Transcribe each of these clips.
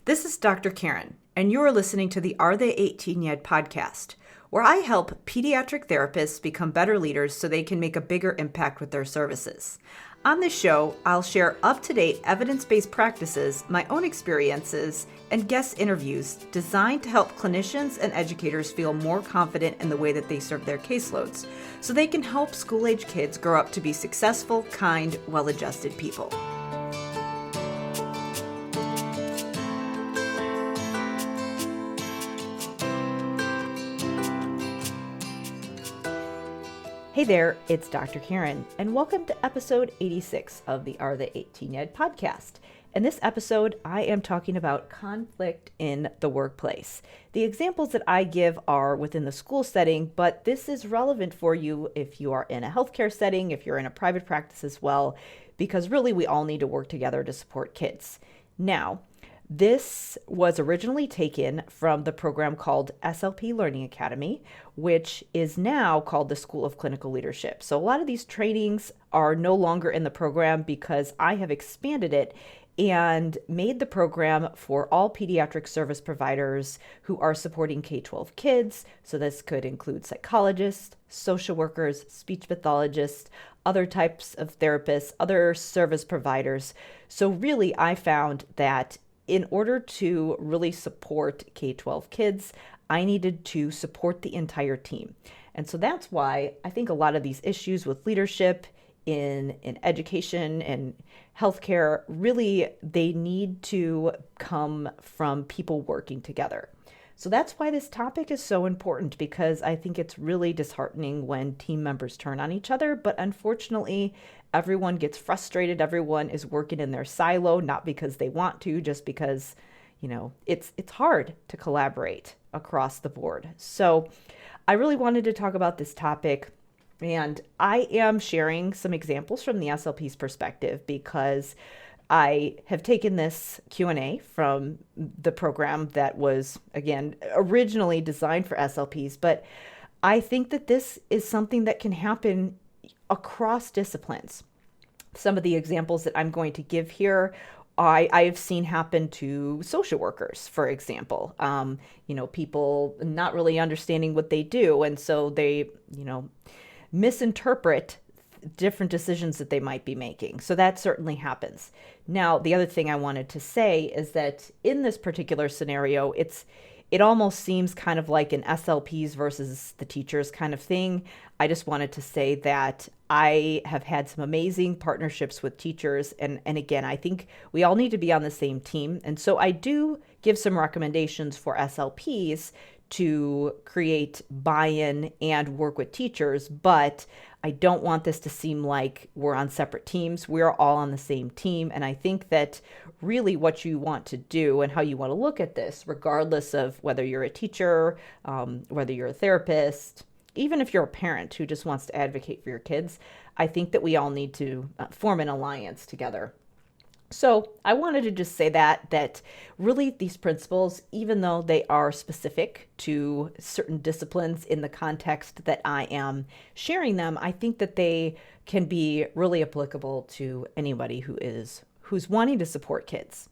This is Dr. Karen, and you are listening to the Are They 18 Yet podcast, where I help pediatric therapists become better leaders so they can make a bigger impact with their services. On this show, I'll share up-to-date evidence-based practices, my own experiences, and guest interviews designed to help clinicians and educators feel more confident in the way that they serve their caseloads, so they can help school-age kids grow up to be successful, kind, well-adjusted people. Hey there, it's Dr. Karen, and welcome to episode 86 of the Are They 18 Yet podcast. In this episode, I am talking about conflict in the workplace. The examples that I give are within the school setting, but this is relevant for you if you are in a healthcare setting, if you're in a private practice as well, because really we all need to work together to support kids. Now, this was originally taken from the program called SLP Learning Academy, which is now called the School of Clinical Leadership. So a lot of these trainings are no longer in the program because I have expanded it and made the program for all pediatric service providers who are supporting K-12 kids. So this could include psychologists, social workers, speech pathologists, other types of therapists, other service providers. So really, I found that in order to really support K-12 kids, I needed to support the entire team. And so that's why I think a lot of these issues with leadership in education and healthcare, really, they need to come from people working together. So that's why this topic is so important, because I think it's really disheartening when team members turn on each other. But unfortunately, everyone gets frustrated. Everyone is working in their silo, not because they want to, just because, it's hard to collaborate across the board. So I really wanted to talk about this topic. And I am sharing some examples from the SLP's perspective because I have taken this Q&A from the program that was, again, originally designed for SLPs, but I think that this is something that can happen across disciplines. Some of the examples that I'm going to give here, I have seen happen to social workers, for example. People not really understanding what they do, and so they, misinterpret different decisions that they might be making. So that certainly happens. Now, the other thing I wanted to say is that in this particular scenario, it almost seems kind of like an SLPs versus the teachers kind of thing. I just wanted to say that I have had some amazing partnerships with teachers. And again, I think we all need to be on the same team. And so I do give some recommendations for SLPs to create buy-in and work with teachers, but I don't want this to seem like we're on separate teams. We're all on the same team. And I think that really what you want to do and how you want to look at this, regardless of whether you're a teacher, whether you're a therapist, even if you're a parent who just wants to advocate for your kids, I think that we all need to form an alliance together. So I wanted to just say that really these principles, even though they are specific to certain disciplines in the context that I am sharing them, I think that they can be really applicable to anybody who's wanting to support kids.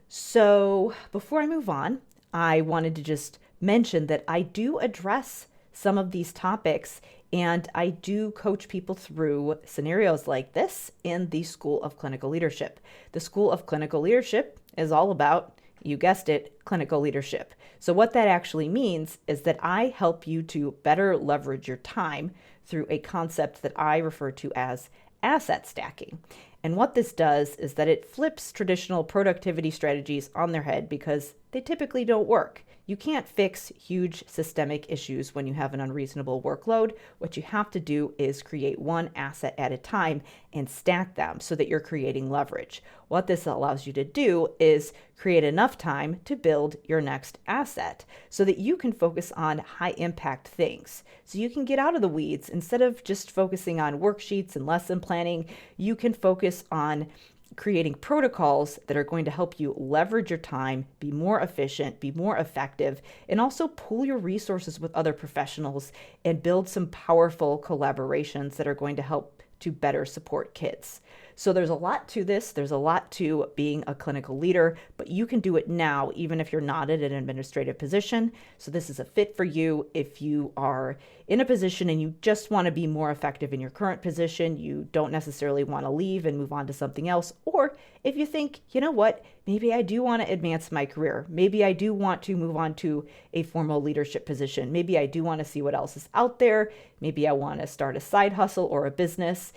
So before I move on, I wanted to just mention that I do address some of these topics, and I do coach people through scenarios like this in the School of Clinical Leadership. The School of Clinical Leadership is all about, you guessed it, clinical leadership. So what that actually means is that I help you to better leverage your time through a concept that I refer to as asset stacking. And what this does is that it flips traditional productivity strategies on their head because they typically don't work. You can't fix huge systemic issues when you have an unreasonable workload. What you have to do is create one asset at a time and stack them so that you're creating leverage. What this allows you to do is create enough time to build your next asset so that you can focus on high impact things. So you can get out of the weeds. Instead of just focusing on worksheets and lesson planning, you can focus on creating protocols that are going to help you leverage your time, be more efficient, be more effective, and also pool your resources with other professionals and build some powerful collaborations that are going to help to better support kids. So there's a lot to this. There's a lot to being a clinical leader, but you can do it now, even if you're not in an administrative position. So this is a fit for you if you are in a position and you just want to be more effective in your current position. You don't necessarily want to leave and move on to something else. Or if you think, you know what, maybe I do want to advance my career. Maybe I do want to move on to a formal leadership position. Maybe I do want to see what else is out there. Maybe I want to start a side hustle or a business.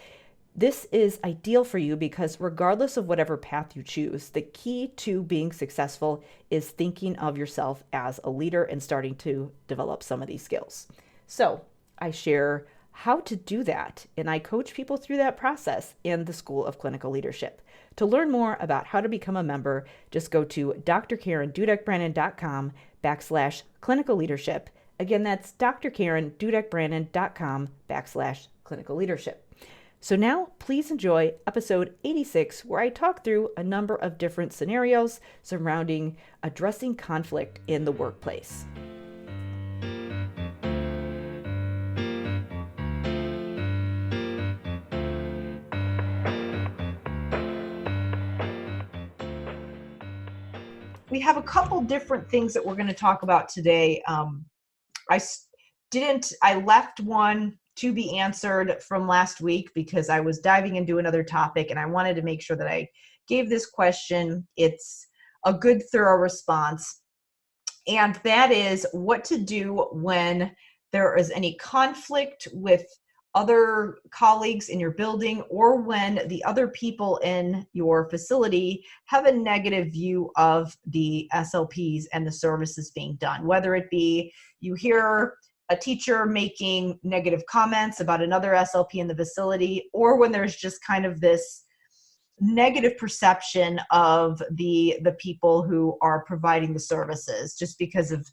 This is ideal for you because regardless of whatever path you choose, the key to being successful is thinking of yourself as a leader and starting to develop some of these skills. So I share how to do that, and I coach people through that process in the School of Clinical Leadership. To learn more about how to become a member, just go to drkarendudek-brannan.com/clinical leadership. Again, that's drkarendudek-brannan.com/clinical leadership. So now please enjoy episode 86, where I talk through a number of different scenarios surrounding addressing conflict in the workplace. We have a couple different things that we're going to talk about today. I left one to be answered from last week because I was diving into another topic and I wanted to make sure that I gave this question it's a good, thorough response. And that is what to do when there is any conflict with other colleagues in your building, or when the other people in your facility have a negative view of the SLPs and the services being done, whether it be you hear a teacher making negative comments about another SLP in the facility, or when there's just kind of this negative perception of the people who are providing the services just because of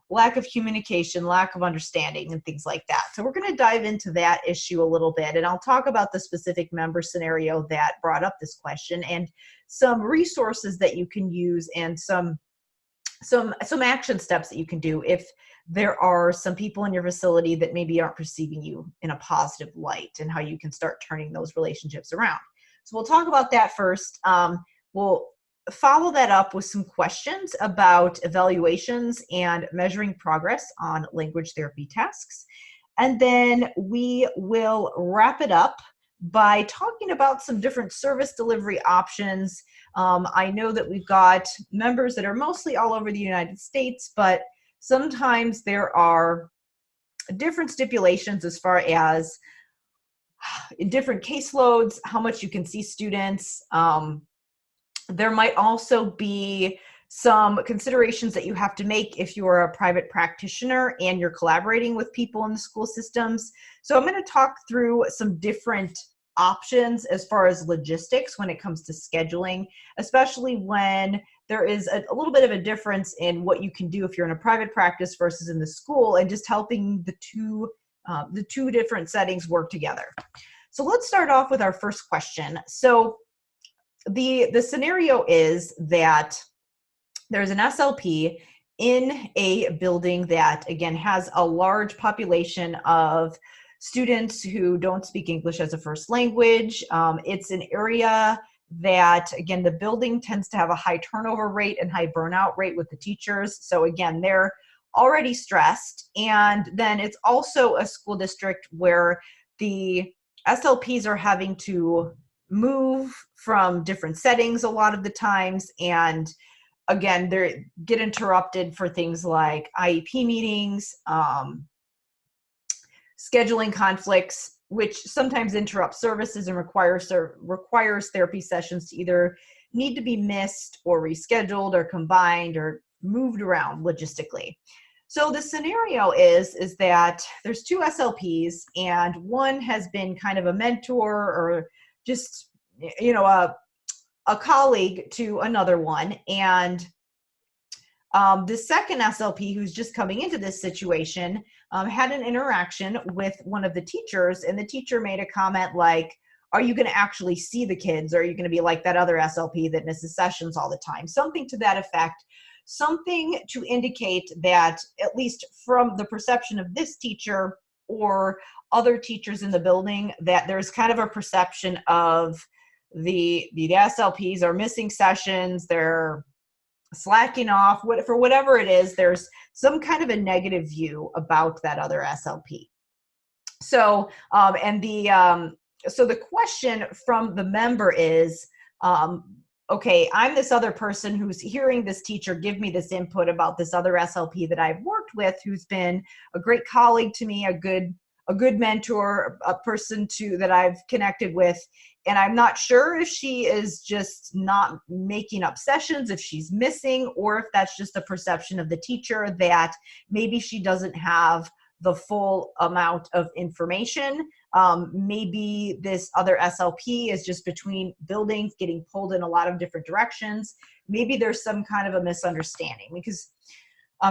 lack of communication, lack of understanding, and things like that. So we're going to dive into that issue a little bit, and I'll talk about the specific member scenario that brought up this question and some resources that you can use and some action steps that you can do if there are some people in your facility that maybe aren't perceiving you in a positive light, and how you can start turning those relationships around. So we'll talk about that first. We'll follow that up with some questions about evaluations and measuring progress on language therapy tasks. And then we will wrap it up by talking about some different service delivery options. I know that we've got members that are mostly all over the United States, but sometimes there are different stipulations as far as different caseloads, how much you can see students. There might also be some considerations that you have to make if you're a private practitioner and you're collaborating with people in the school systems. So I'm going to talk through some different options as far as logistics when it comes to scheduling, especially when there is a little bit of a difference in what you can do if you're in a private practice versus in the school, and just helping the two different settings work together. So let's start off with our first question. So the scenario is that there's an SLP in a building that, again, has a large population of students who don't speak English as a first language. It's an area that, again, the building tends to have a high turnover rate and high burnout rate with the teachers. So again, they're already stressed. And then it's also a school district where the SLPs are having to move from different settings a lot of the times. And again, they get interrupted for things like IEP meetings, scheduling conflicts, which sometimes interrupt services and requires therapy sessions to either need to be missed or rescheduled or combined or moved around logistically. So the scenario is that there's two SLPs, and one has been kind of a mentor or just, a colleague to another one. And the second SLP, who's just coming into this situation, had an interaction with one of the teachers, and the teacher made a comment like, are you going to actually see the kids? Or are you going to be like that other SLP that misses sessions all the time? Something to that effect, something to indicate that, at least from the perception of this teacher or other teachers in the building, that there's kind of a perception of the SLPs are missing sessions, they're slacking off, for whatever it is, there's some kind of a negative view about that other SLP. So, so the question from the member is, okay, I'm this other person who's hearing this teacher give me this input about this other SLP that I've worked with, who's been a great colleague to me, a good mentor, a person that I've connected with. And I'm not sure if she is just not making up sessions, if she's missing, or if that's just a perception of the teacher that maybe she doesn't have the full amount of information. Maybe this other SLP is just between buildings, getting pulled in a lot of different directions. Maybe there's some kind of a misunderstanding, because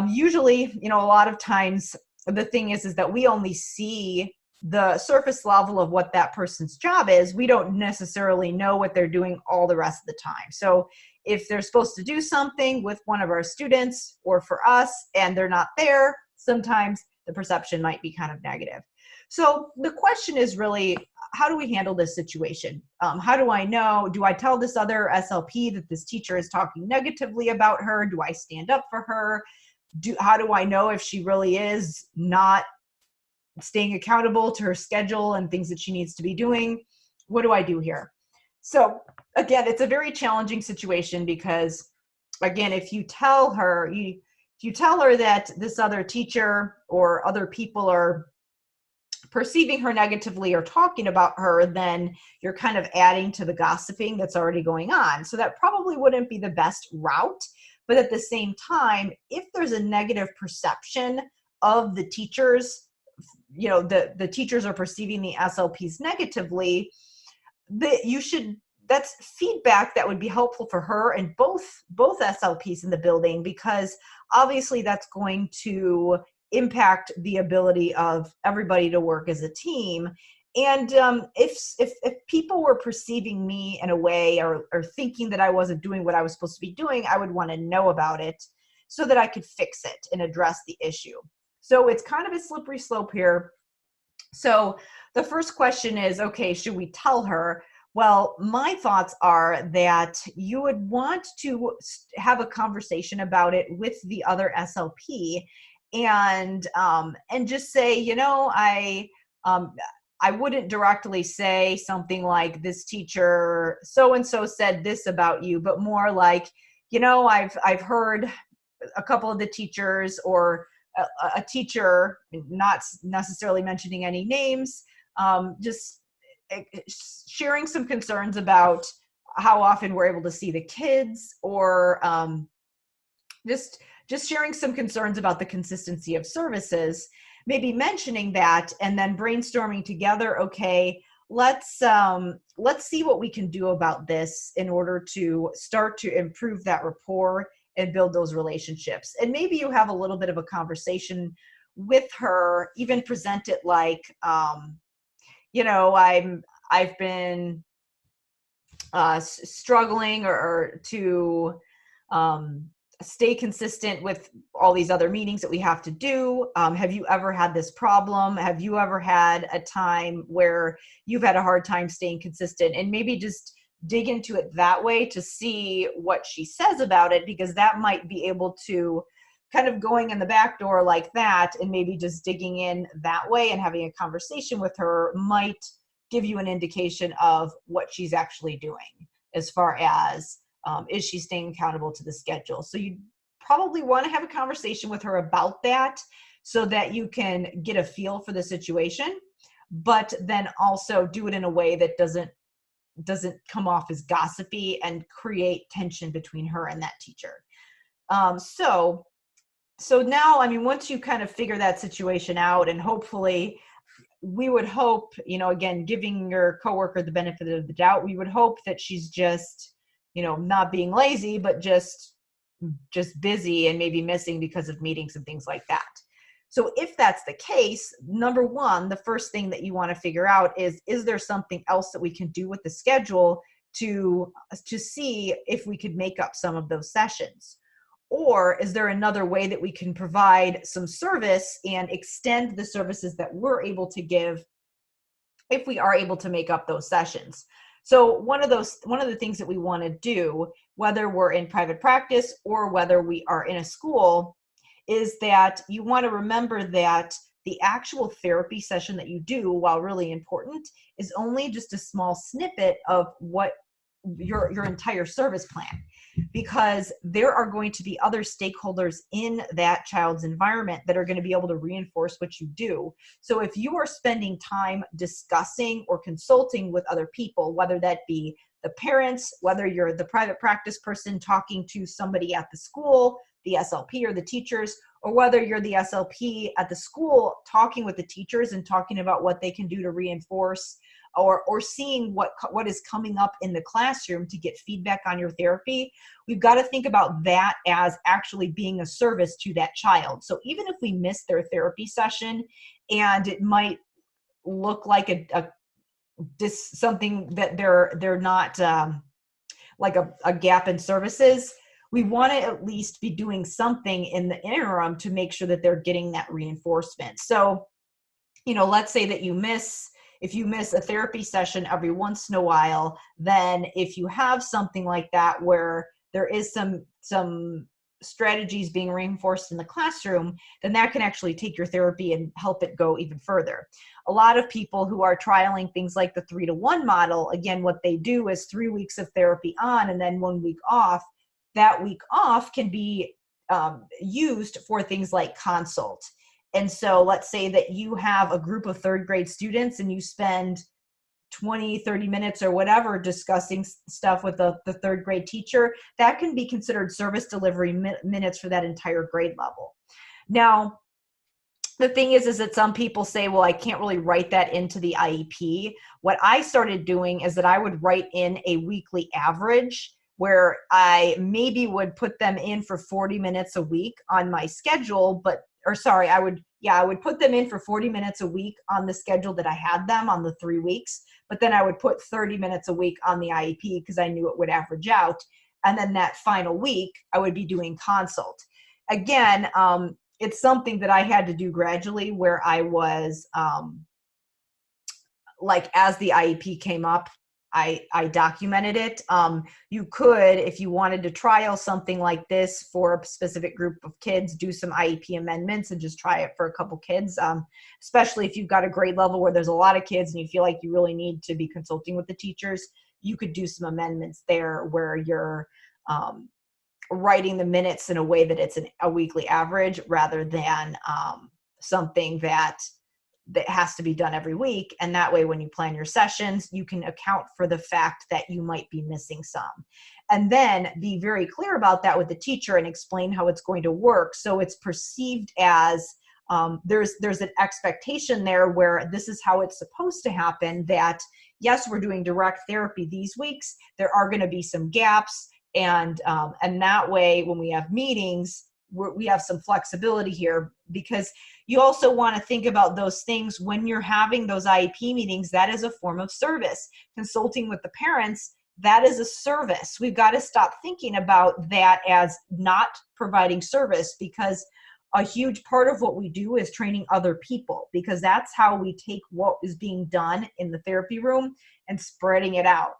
usually, a lot of times the thing is that we only see the surface level of what that person's job is. We don't necessarily know what they're doing all the rest of the time. So if they're supposed to do something with one of our students or for us and they're not there, sometimes the perception might be kind of negative. So the question is really, how do we handle this situation? How do I know? Do I tell this other SLP that this teacher is talking negatively about her? Do I stand up for her? How do I know if she really is not staying accountable to her schedule and things that she needs to be doing? What do I do here? So again, it's a very challenging situation, because again, if you tell her that this other teacher or other people are perceiving her negatively or talking about her, then you're kind of adding to the gossiping that's already going on. So that probably wouldn't be the best route. But at the same time, if there's a negative perception of the teachers, the teachers are perceiving the SLPs negatively, that's feedback that would be helpful for her and both SLPs in the building, because obviously that's going to impact the ability of everybody to work as a team. And if people were perceiving me in a way or thinking that I wasn't doing what I was supposed to be doing, I would want to know about it so that I could fix it and address the issue. So it's kind of a slippery slope here. So the first question is, okay, should we tell her? Well, my thoughts are that you would want to have a conversation about it with the other SLP, and just say, I wouldn't directly say something like, this teacher so-and-so said this about you, but more like, I've heard a couple of the teachers, or a teacher, not necessarily mentioning any names, just sharing some concerns about how often we're able to see the kids, or just sharing some concerns about the consistency of services, maybe mentioning that, and then brainstorming together, okay, let's see what we can do about this in order to start to improve that rapport and build those relationships. And maybe you have a little bit of a conversation with her, even present it like, I've been struggling or to stay consistent with all these other meetings that we have to do. Have you ever had this problem? Have you ever had a time where you've had a hard time staying consistent? And maybe just dig into it that way to see what she says about it, because that might be able to kind of going in the back door like that, and maybe just digging in that way and having a conversation with her might give you an indication of what she's actually doing as far as is she staying accountable to the schedule. So you probably want to have a conversation with her about that so that you can get a feel for the situation, but then also do it in a way that doesn't come off as gossipy and create tension between her and that teacher. So now, once you kind of figure that situation out, and hopefully we would hope, again, giving your coworker the benefit of the doubt, we would hope that she's just, not being lazy, but just busy and maybe missing because of meetings and things like that. So if that's the case, number one, the first thing that you want to figure out is there something else that we can do with the schedule to see if we could make up some of those sessions? Or is there another way that we can provide some service and extend the services that we're able to give if we are able to make up those sessions? So one of the things that we want to do, whether we're in private practice or whether we are in a school, is that you want to remember that the actual therapy session that you do, while really important, is only just a small snippet of what your entire service plan, because there are going to be other stakeholders in that child's environment that are going to be able to reinforce what you do. So if you are spending time discussing or consulting with other people, whether that be the parents, whether you're the private practice person talking to somebody at the school, the SLP or the teachers, or whether you're the SLP at the school talking with the teachers and talking about what they can do to reinforce, or seeing what is coming up in the classroom to get feedback on your therapy, we've got to think about that as actually being a service to that child. So even if we miss their therapy session and it might look like something that they're not like a gap in services, we want to at least be doing something in the interim to make sure that they're getting that reinforcement. So, let's say that if you miss a therapy session every once in a while, then if you have something like that where there is some strategies being reinforced in the classroom, then that can actually take your therapy and help it go even further. A lot of people who are trialing things like the 3-to-1 model, again, what they do is 3 weeks of therapy on and then 1 week off. That week off can be used for things like consult. And so let's say that you have a group of third grade students and you spend 20, 30 minutes or whatever discussing stuff with the third grade teacher. That can be considered service delivery minutes for that entire grade level. Now, the thing is that some people say, well, I can't really write that into the IEP. What I started doing is that I would write in a weekly average where I maybe would put them in for 40 minutes a week on my schedule, I would put them in for 40 minutes a week on the schedule that I had them on the 3 weeks, but then I would put 30 minutes a week on the IEP because I knew it would average out. And then that final week, I would be doing consult. Again, it's something that I had to do gradually where I was, as the IEP came up, I documented it. You could, if you wanted to trial something like this for a specific group of kids, do some IEP amendments and just try it for a couple kids, especially if you've got a grade level where there's a lot of kids and you feel like you really need to be consulting with the teachers. You could do some amendments there where you're writing the minutes in a way that it's a weekly average rather than something that has to be done every week. And that way, when you plan your sessions, you can account for the fact that you might be missing some. And then be very clear about that with the teacher and explain how it's going to work. So it's perceived as there's an expectation there where this is how it's supposed to happen, that yes, we're doing direct therapy these weeks. There are going to be some gaps. And that way, when we have meetings, we have some flexibility here, because you also want to think about those things when you're having those IEP meetings. That is a form of service. Consulting with the parents, that is a service. We've got to stop thinking about that as not providing service, because a huge part of what we do is training other people, because that's how we take what is being done in the therapy room and spreading it out.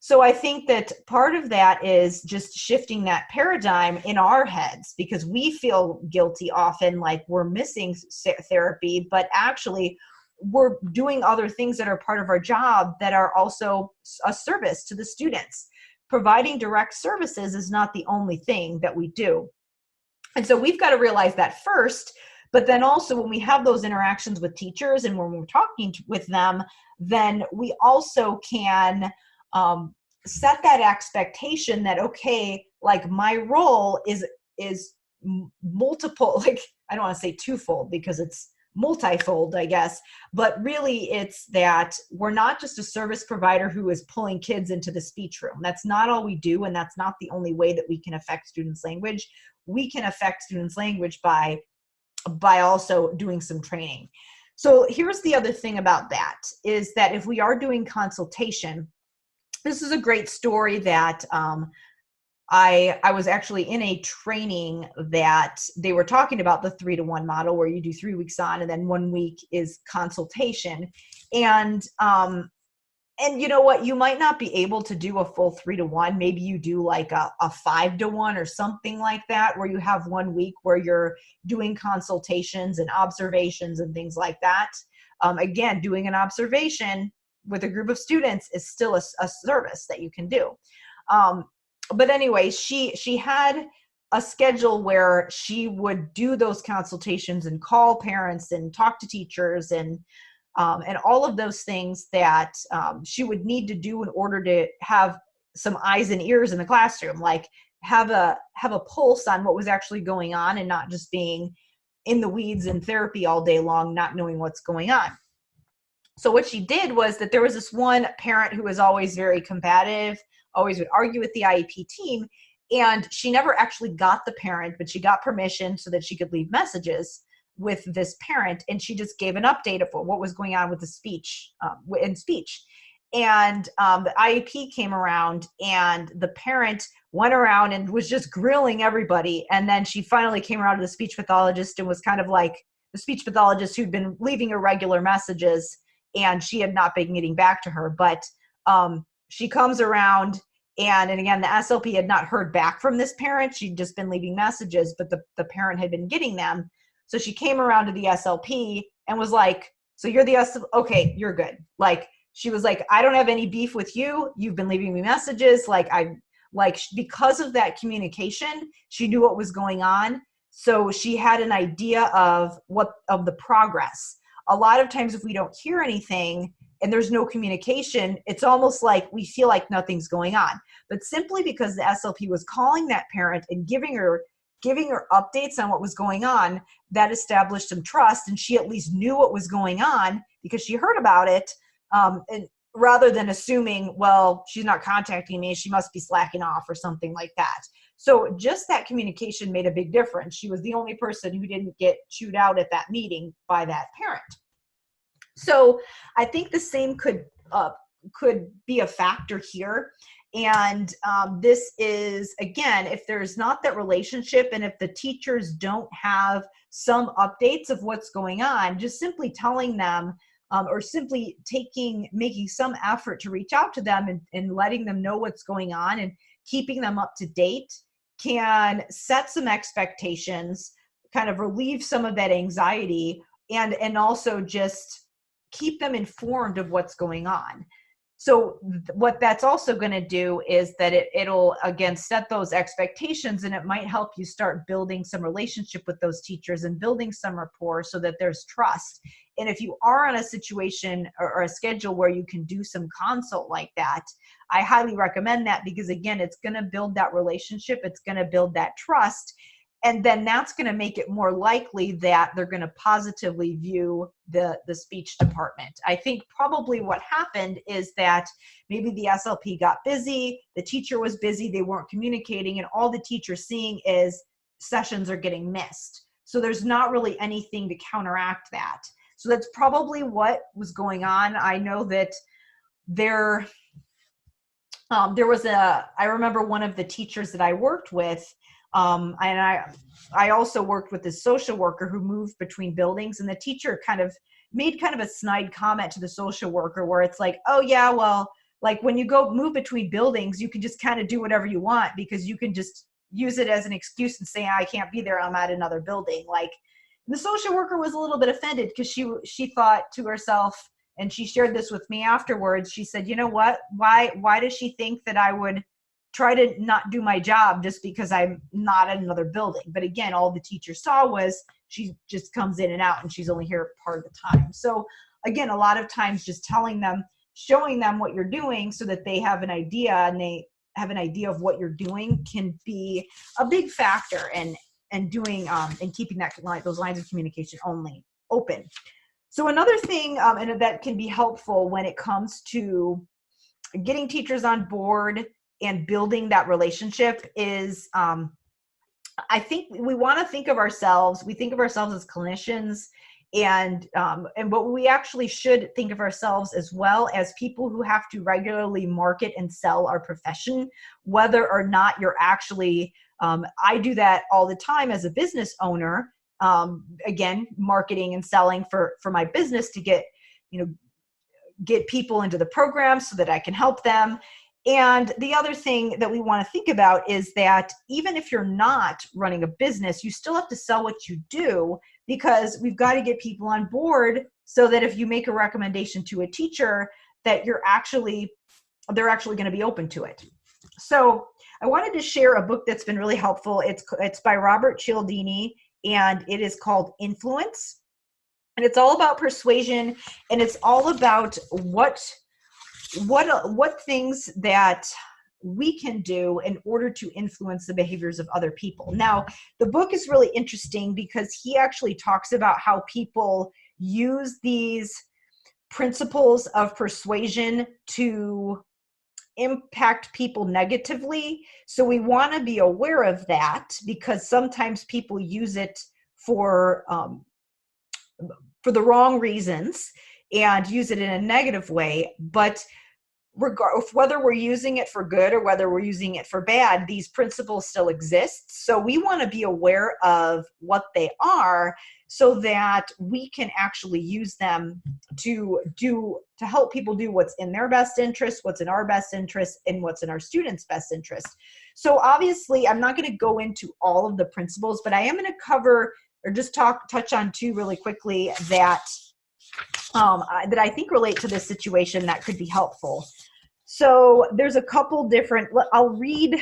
So I think that part of that is just shifting that paradigm in our heads, because we feel guilty often, like we're missing therapy, but actually we're doing other things that are part of our job that are also a service to the students. Providing direct services is not the only thing that we do. And so we've got to realize that first, but then also when we have those interactions with teachers and when we're talking with them, then we also can set that expectation that, okay, like my role is multiple, like I don't want to say twofold because it's multifold, I guess, but really it's that we're not just a service provider who is pulling kids into the speech room. That's not all we do, and that's not the only way that we can affect students' language. We can affect students' language by also doing some training. So here's the other thing about that, is that if we are doing consultation, this is a great story that I was actually in a training that they were talking about the 3-to-1 model, where you do 3 weeks on and then 1 week is consultation. And And you know what? You might not be able to do a full 3-to-1. Maybe you do like a 5-to-1 or something like that, where you have 1 week where you're doing consultations and observations and things like that. Again, doing an observation with a group of students is still a service that you can do. But anyway, she had a schedule where she would do those consultations and call parents and talk to teachers and all of those things that she would need to do in order to have some eyes and ears in the classroom, like have a pulse on what was actually going on and not just being in the weeds in therapy all day long, not knowing what's going on. So what she did was that there was this one parent who was always very combative, always would argue with the IEP team, and she never actually got the parent, but she got permission so that she could leave messages with this parent, and she just gave an update of what was going on with the speech in speech. And the IEP came around, and the parent went around and was just grilling everybody. And then she finally came around to the speech pathologist and was kind of like the speech pathologist who'd been leaving irregular messages, and she had not been getting back to her. But she comes around, and again, the SLP had not heard back from this parent. She'd just been leaving messages, but the parent had been getting them. So she came around to the SLP and was like, so you're the SLP? Okay, you're good. Like, she was like, I don't have any beef with you. You've been leaving me messages. Because of that communication, she knew what was going on. So she had an idea of the progress. A lot of times if we don't hear anything and there's no communication, it's almost like we feel like nothing's going on. But simply because the SLP was calling that parent and giving her updates on what was going on, that established some trust, and she at least knew what was going on because she heard about it. And rather than assuming, well, she's not contacting me, she must be slacking off or something like that. So just that communication made a big difference. She was the only person who didn't get chewed out at that meeting by that parent. So I think the same could be a factor here. And this is, again, if there's not that relationship, and if the teachers don't have some updates of what's going on, just simply telling them or simply making some effort to reach out to them and letting them know what's going on and keeping them up to date can set some expectations, kind of relieve some of that anxiety, and also just keep them informed of what's going on. So what that's also going to do is that it'll, again, set those expectations, and it might help you start building some relationship with those teachers and building some rapport so that there's trust. And if you are on a situation or a schedule where you can do some consult like that, I highly recommend that, because again, it's going to build that relationship. It's going to build that trust. And then that's going to make it more likely that they're going to positively view the speech department. I think probably what happened is that maybe the SLP got busy, the teacher was busy, they weren't communicating, and all the teacher's seeing is sessions are getting missed. So there's not really anything to counteract that. So that's probably what was going on. I know that there was I remember one of the teachers that I worked with, and I also worked with this social worker who moved between buildings, and the teacher made kind of a snide comment to the social worker where it's like, oh yeah, well, like when you go move between buildings, you can just kind of do whatever you want, because you can just use it as an excuse and say, I can't be there, I'm at another building. Like, the social worker was a little bit offended because she thought to herself, and she shared this with me afterwards, she said, you know what, why does she think that I would try to not do my job just because I'm not at another building? But again, all the teacher saw was she just comes in and out, and she's only here part of the time. So again, a lot of times just telling them, showing them what you're doing so that they have an idea, and they have an idea of what you're doing, can be a big factor in doing and keeping those lines of communication only open. So another thing, and that can be helpful when it comes to getting teachers on board and building that relationship, is I think we want to think of ourselves. We think of ourselves as clinicians, and but we actually should think of ourselves as well as people who have to regularly market and sell our profession, whether or not you're actually. I do that all the time as a business owner. Again, marketing and selling for my business to get get people into the program so that I can help them. And the other thing that we want to think about is that even if you're not running a business, you still have to sell what you do, because we've got to get people on board so that if you make a recommendation to a teacher, that they're actually going to be open to it. So I wanted to share a book that's been really helpful. It's by Robert Cialdini, and it is called Influence. And it's all about persuasion, and it's all about what things that we can do in order to influence the behaviors of other people. Now, the book is really interesting because he actually talks about how people use these principles of persuasion to impact people negatively. So we want to be aware of that, because sometimes people use it for the wrong reasons and use it in a negative way. But whether we're using it for good or whether we're using it for bad, these principles still exist. So we want to be aware of what they are so that we can actually use them to help people do what's in their best interest, what's in our best interest, and what's in our students' best interest. So obviously, I'm not going to go into all of the principles, but I am going to cover or just touch on two really quickly that I think relate to this situation that could be helpful. So there's a couple different, I'll read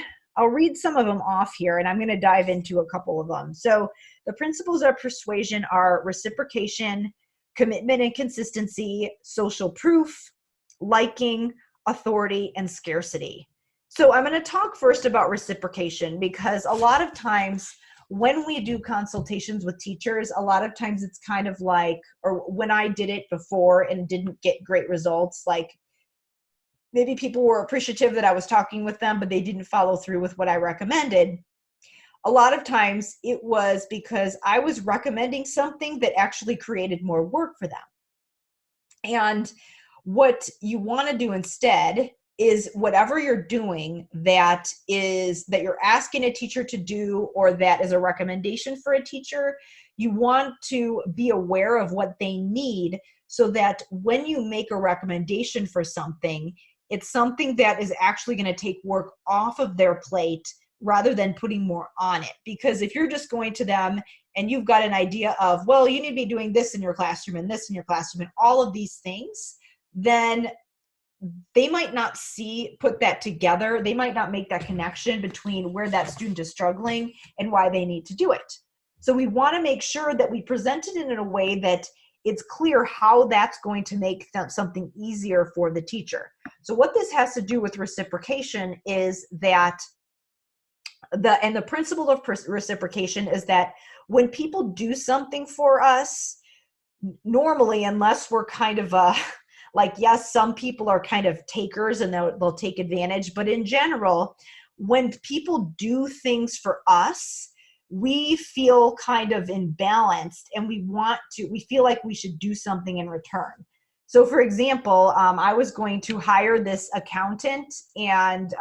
some of them off here, and I'm going to dive into a couple of them. So the principles of persuasion are reciprocation, commitment and consistency, social proof, liking, authority, and scarcity. So I'm going to talk first about reciprocation, because a lot of times when we do consultations with teachers, a lot of times it's kind of like, or when I did it before and didn't get great results, like maybe people were appreciative that I was talking with them, but they didn't follow through with what I recommended. A lot of times it was because I was recommending something that actually created more work for them. And what you want to do instead is whatever you're doing that you're asking a teacher to do, or that is a recommendation for a teacher, you want to be aware of what they need, so that when you make a recommendation for something, it's something that is actually going to take work off of their plate rather than putting more on it. Because if you're just going to them and you've got an idea of, well, you need to be doing this in your classroom and this in your classroom and all of these things, then they might not put that together. They might not make that connection between where that student is struggling and why they need to do it. So we want to make sure that we present it in a way that it's clear how that's going to make something easier for the teacher. So what this has to do with reciprocation is that the principle of reciprocation is that when people do something for us, normally, unless we're kind of like, yes, some people are kind of takers and they'll take advantage, but in general, when people do things for us, we feel kind of imbalanced, and we feel like we should do something in return. So for example, I was going to hire this accountant, and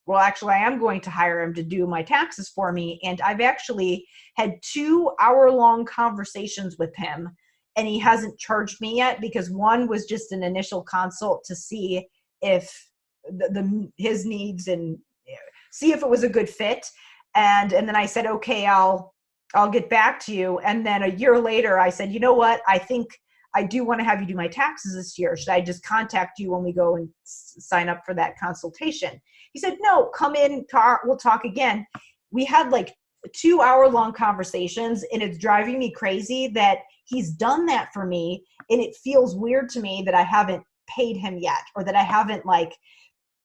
well, actually I am going to hire him to do my taxes for me. And I've actually had 2-hour-long conversations with him, and he hasn't charged me yet, because one was just an initial consult to see if his needs and see if it was a good fit. And then I said, okay, I'll get back to you. And then a year later, I said, you know what? I think I do want to have you do my taxes this year. Should I just contact you when we go and sign up for that consultation? He said, no, come in, we'll talk again. We had like 2-hour-long conversations, and it's driving me crazy that he's done that for me. And it feels weird to me that I haven't paid him yet, or that I haven't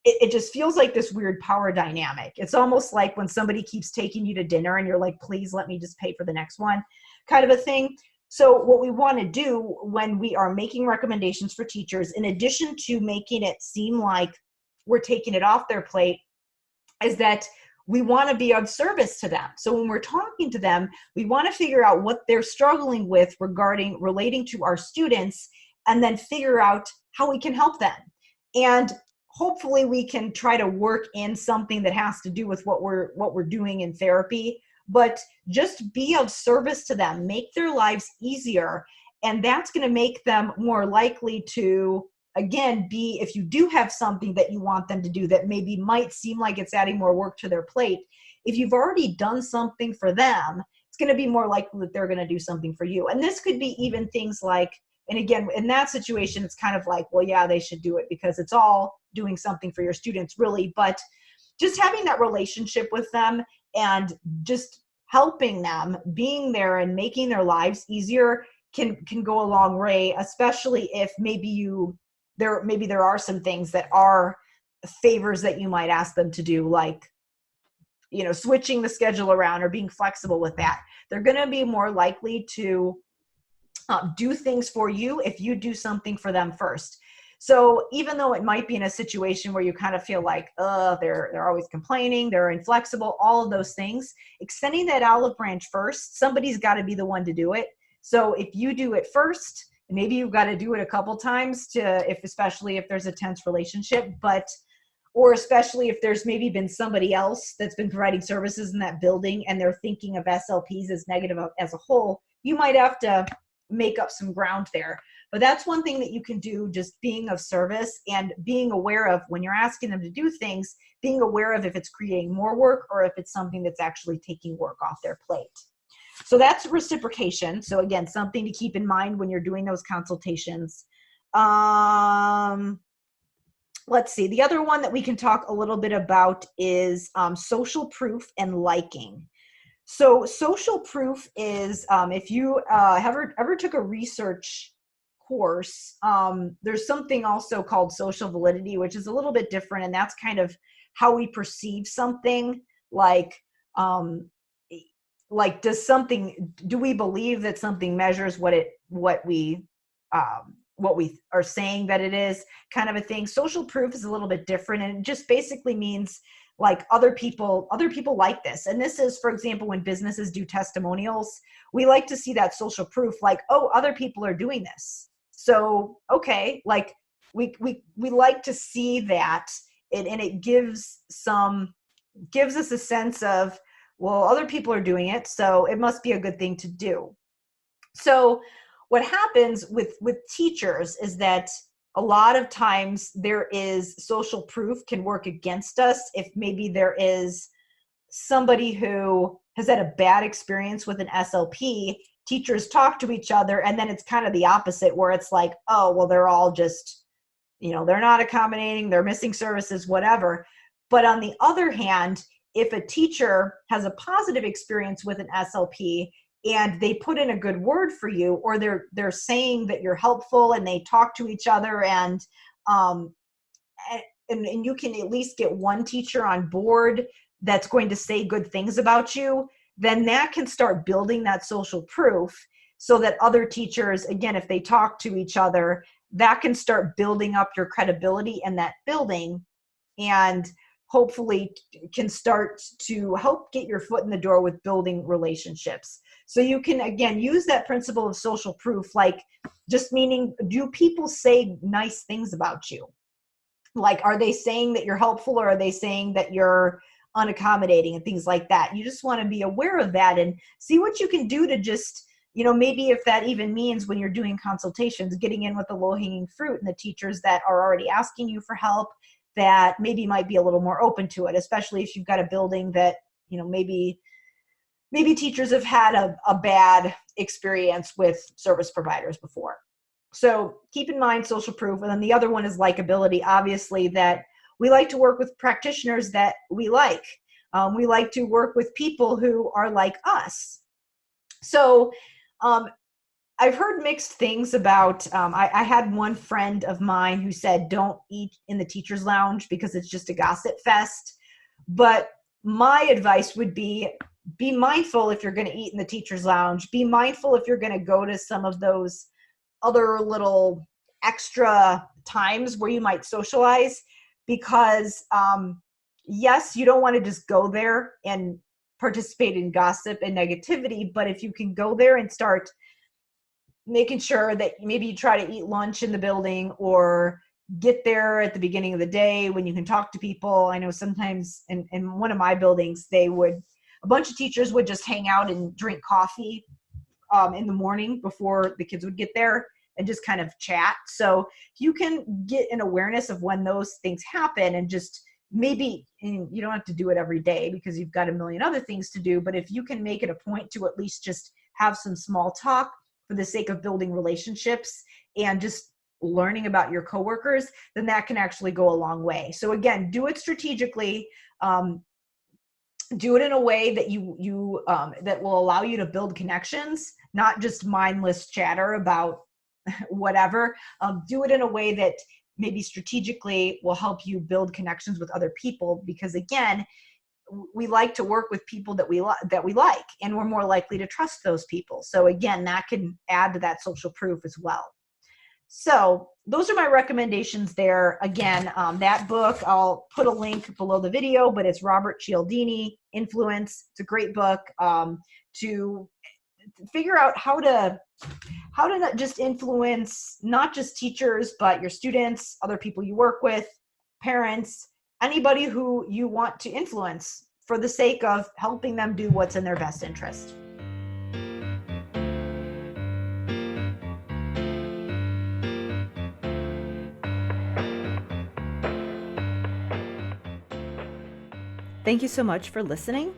it just feels like this weird power dynamic. It's almost like when somebody keeps taking you to dinner and you're like, please let me just pay for the next one, kind of a thing. So what we want to do when we are making recommendations for teachers, in addition to making it seem like we're taking it off their plate, is that we want to be of service to them. So when we're talking to them, we want to figure out what they're struggling with relating to our students, and then figure out how we can help them. And hopefully we can try to work in something that has to do with what we're doing in therapy, but just be of service to them, make their lives easier. And that's going to make them more likely to again, if you do have something that you want them to do that maybe might seem like it's adding more work to their plate, if you've already done something for them, it's going to be more likely that they're going to do something for you. And this could be even things like, and again, in that situation, it's kind of like, well, yeah, they should do it because it's all doing something for your students, really. But just having that relationship with them and just helping them, being there and making their lives easier can go a long way, especially if maybe there are some things that are favors that you might ask them to do, like, switching the schedule around or being flexible with that. They're going to be more likely to do things for you if you do something for them first. So even though it might be in a situation where you kind of feel like, they're always complaining, they're inflexible, all of those things, extending that olive branch first, somebody's got to be the one to do it. So if you do it first, maybe you've got to do it a couple times especially if there's a tense relationship, or especially if there's maybe been somebody else that's been providing services in that building and they're thinking of SLPs as negative as a whole, you might have to make up some ground there. But that's one thing that you can do, just being of service and being aware of when you're asking them to do things, being aware of if it's creating more work or if it's something that's actually taking work off their plate. So that's reciprocation. So again, something to keep in mind when you're doing those consultations. Let's see. The other one that we can talk a little bit about is social proof and liking. So social proof is if you ever took a research course, there's something also called social validity, which is a little bit different. And that's kind of how we perceive something, do we believe that something measures what we are saying that it is, kind of a thing. Social proof is a little bit different, and it just basically means like other people like this. And this is, for example, when businesses do testimonials, we like to see that social proof, like, oh, other people are doing this. So, okay, like we like to see that, and it gives us a sense of, well, other people are doing it, so it must be a good thing to do. So what happens with teachers is that a lot of times there is social proof can work against us if maybe there is somebody who has had a bad experience with an SLP. Teachers talk to each other, and then it's kind of the opposite, where it's like, oh, well, they're all just, they're not accommodating, they're missing services, whatever. But on the other hand, if a teacher has a positive experience with an SLP and they put in a good word for you, or they're saying that you're helpful and they talk to each other, and you can at least get one teacher on board that's going to say good things about you, then that can start building that social proof so that other teachers, again, if they talk to each other, that can start building up your credibility in that building, and hopefully can start to help get your foot in the door with building relationships. So you can, again, use that principle of social proof, like just meaning, do people say nice things about you? Like, are they saying that you're helpful, or are they saying that you're unaccommodating and things like that? You just want to be aware of that and see what you can do to just, maybe if that even means when you're doing consultations, getting in with the low-hanging fruit and the teachers that are already asking you for help, that maybe might be a little more open to it, especially if you've got a building that, maybe teachers have had a bad experience with service providers before. So keep in mind social proof. And then the other one is likability. Obviously, that we like to work with practitioners that we like. We like to work with people who are like us. So I've heard mixed things about, I had one friend of mine who said, don't eat in the teacher's lounge because it's just a gossip fest. But my advice would be mindful if you're going to eat in the teacher's lounge. Be mindful if you're going to go to some of those other little extra times where you might socialize, because yes, you don't want to just go there and participate in gossip and negativity, but if you can go there and start making sure that maybe you try to eat lunch in the building, or get there at the beginning of the day when you can talk to people. I know sometimes in one of my buildings, a bunch of teachers would just hang out and drink coffee in the morning before the kids would get there. and just kind of chat. So you can get an awareness of when those things happen, and just maybe, and you don't have to do it every day because you've got a million other things to do, but if you can make it a point to at least just have some small talk for the sake of building relationships and just learning about your coworkers, then that can actually go a long way. So again, do it strategically. Do it in a way that you that will allow you to build connections, not just mindless chatter about whatever. Do it in a way that maybe strategically will help you build connections with other people, because again, we like to work with people that we like, and we're more likely to trust those people. So again, that can add to that social proof as well. So those are my recommendations there. Again, that book, I'll put a link below the video, but it's Robert Cialdini, Influence. It's a great book to figure out how to not just influence, not just teachers, but your students, other people you work with, parents, anybody who you want to influence for the sake of helping them do what's in their best interest. Thank you so much for listening.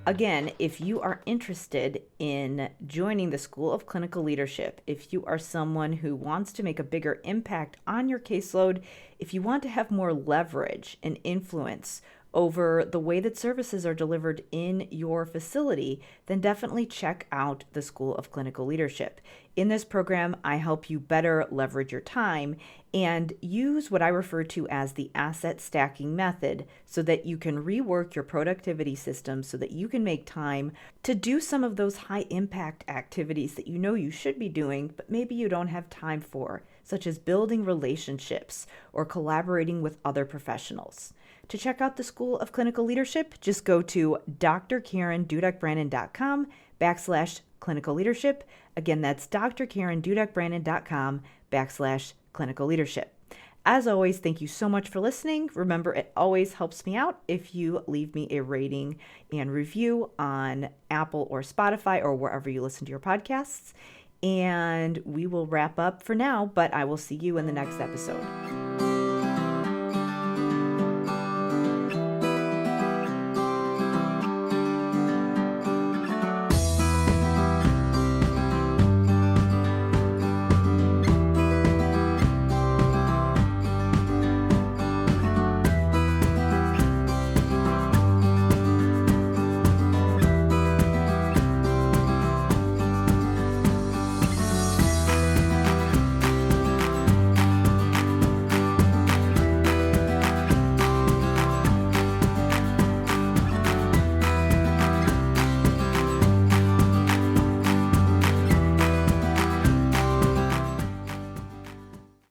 Again, if you are interested in joining the School of Clinical Leadership, if you are someone who wants to make a bigger impact on your caseload, if you want to have more leverage and influence over the way that services are delivered in your facility, then definitely check out the School of Clinical Leadership. In this program, I help you better leverage your time and use what I refer to as the asset stacking method so that you can rework your productivity system so that you can make time to do some of those high impact activities that you know you should be doing, but maybe you don't have time for, such as building relationships or collaborating with other professionals. To check out the School of Clinical Leadership, just go to drkarendudek-brannan.com/clinical leadership. Again, that's drkarendudek-brannan.com/clinical leadership. As always, thank you so much for listening. Remember, it always helps me out if you leave me a rating and review on Apple or Spotify or wherever you listen to your podcasts. And we will wrap up for now, but I will see you in the next episode.